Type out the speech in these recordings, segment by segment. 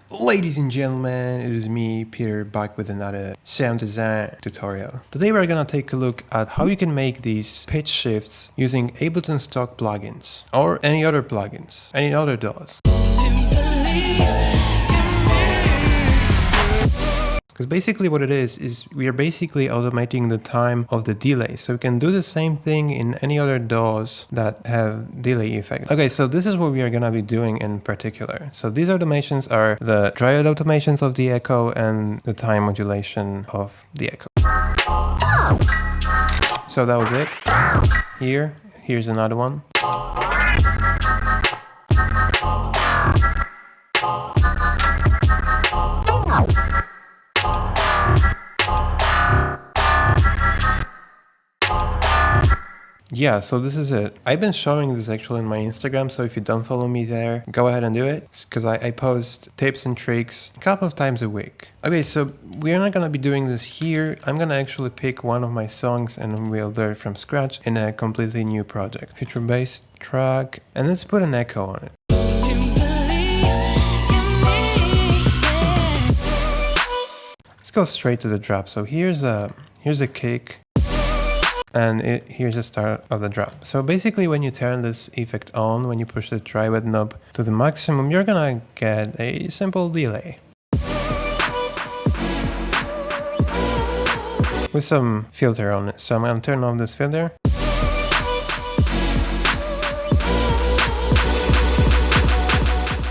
Ladies and gentlemen, it is me, Peter, back with another sound design tutorial. Today we're gonna take a look at how you can make these pitch shifts using Ableton stock plugins or any other plugins, any other DAWs. Because basically what it is we are basically automating the time of the delay. So we can do the same thing in any other DAWs that have delay effect. Okay, so this is what we are gonna be doing in particular. So these automations are the dry-out automations of the echo and the time modulation of the echo. So that was it. Here's another one. Yeah, so this is it. I've been showing this actually on my Instagram, so if you don't follow me there, go ahead and do it, because I post tips and tricks a couple of times a week. Okay, so we're not gonna be doing this here. I'm gonna actually pick one of my songs and we'll do it from scratch in a completely new project. Future bass track, and let's put an echo on it. Let's go straight to the drop. So here's a kick. And here's the start of the drop. So basically when you turn this effect on, when you push the dry-wet knob to the maximum, you're gonna get a simple delay. With some filter on it. So I'm gonna turn off this filter.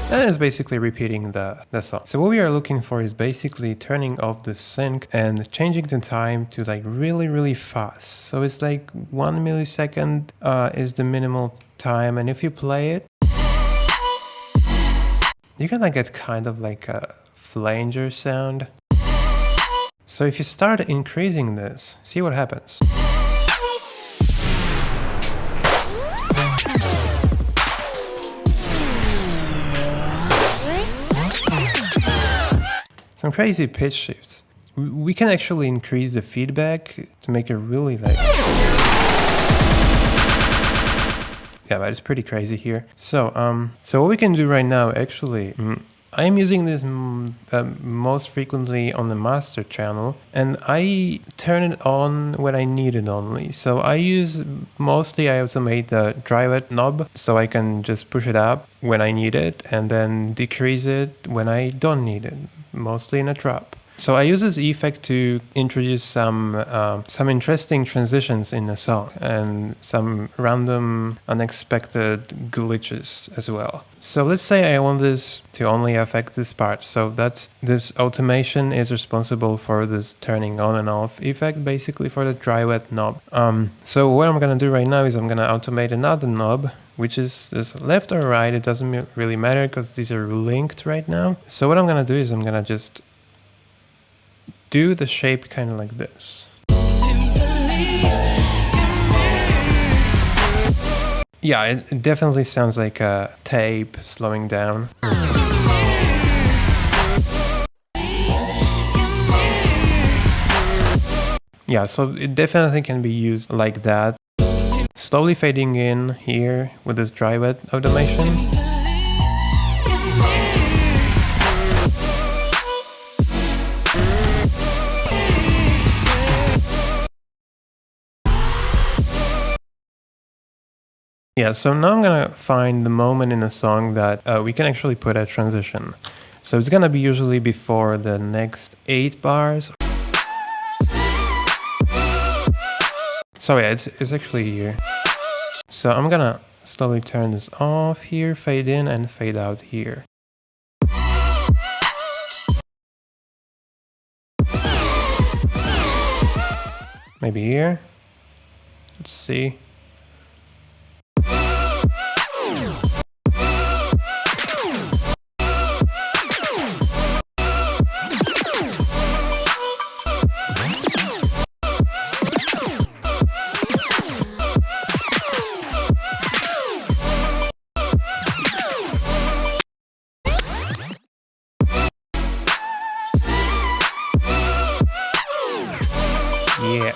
And it's basically repeating the song. So what we are looking for is basically turning off the sync and changing the time to like really fast. So it's like 1 millisecond is the minimal time, and if you play it, you're gonna get kind of like a flanger sound. So if you start increasing this, see what happens. Some crazy pitch shifts. We can actually increase the feedback to make it really like... Yeah, but it's pretty crazy here. So what we can do right now, actually, I'm using this most frequently on the master channel, and I turn it on when I need it only. So I automate the dry-wet knob, so I can just push it up when I need it, and then decrease it when I don't need it, mostly in a drop. So I use this effect to introduce some interesting transitions in the song and some random unexpected glitches as well. So let's say I want this to only affect this part. So this automation is responsible for this turning on and off effect, basically for the dry-wet knob. So what I'm gonna do right now is I'm gonna automate another knob, which is this left or right. It doesn't really matter because these are linked right now. So what I'm gonna do is I'm gonna just do the shape kind of like this. Yeah, it definitely sounds like a tape slowing down. Yeah, so it definitely can be used like that. Slowly fading in here with this dry-wet automation. Yeah, so now I'm gonna find the moment in a song that we can actually put a transition. So it's gonna be usually before the next 8 bars. Sorry, it's actually here. So I'm gonna slowly turn this off here, fade in and fade out here. Maybe here. Let's see. Yeah.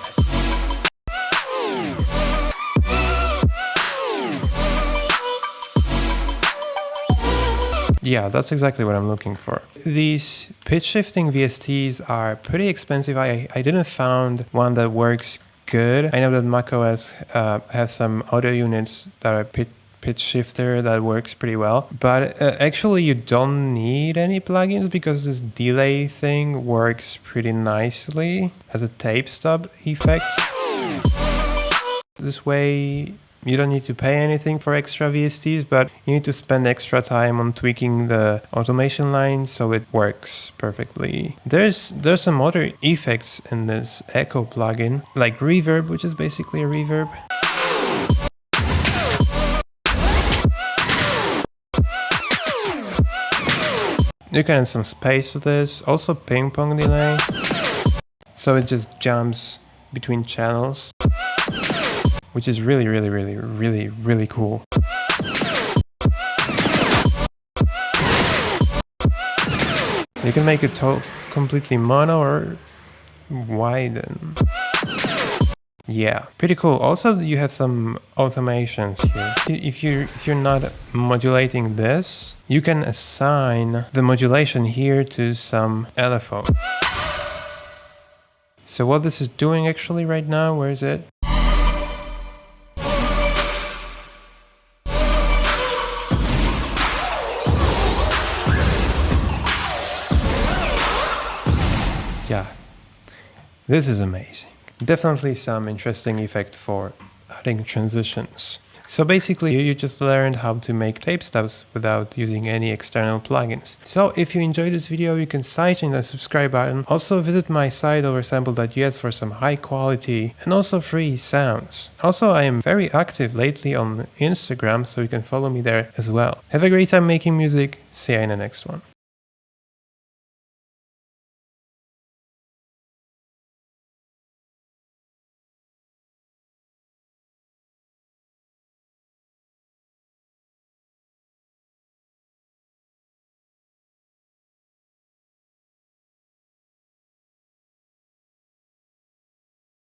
Yeah, that's exactly what I'm looking for. These pitch shifting VSTs are pretty expensive. I didn't found one that works good. I know that macOS has some audio units that are pitch shifter that works pretty well, but actually you don't need any plugins because this delay thing works pretty nicely as a tape stub effect. This way you don't need to pay anything for extra VSTs, but you need to spend extra time on tweaking the automation line so it works perfectly. There's some other effects in this echo plugin, like reverb, which is basically a reverb. You can add some space to this, also ping pong delay, so it just jumps between channels, which is really cool. You can make it completely mono or widen. Yeah, pretty cool. Also, you have some automations here. If you're not modulating this, you can assign the modulation here to some LFO. So what this is doing actually right now, where is it? Yeah, this is amazing. Definitely some interesting effect for adding transitions. So basically you just learned how to make tape stubs without using any external plugins. So if you enjoyed this video, you can sight in the subscribe button. Also visit my site oversampled.us for some high quality and also free sounds. Also I am very active lately on Instagram, so you can follow me there as well. Have a great time making music. See you in the next one.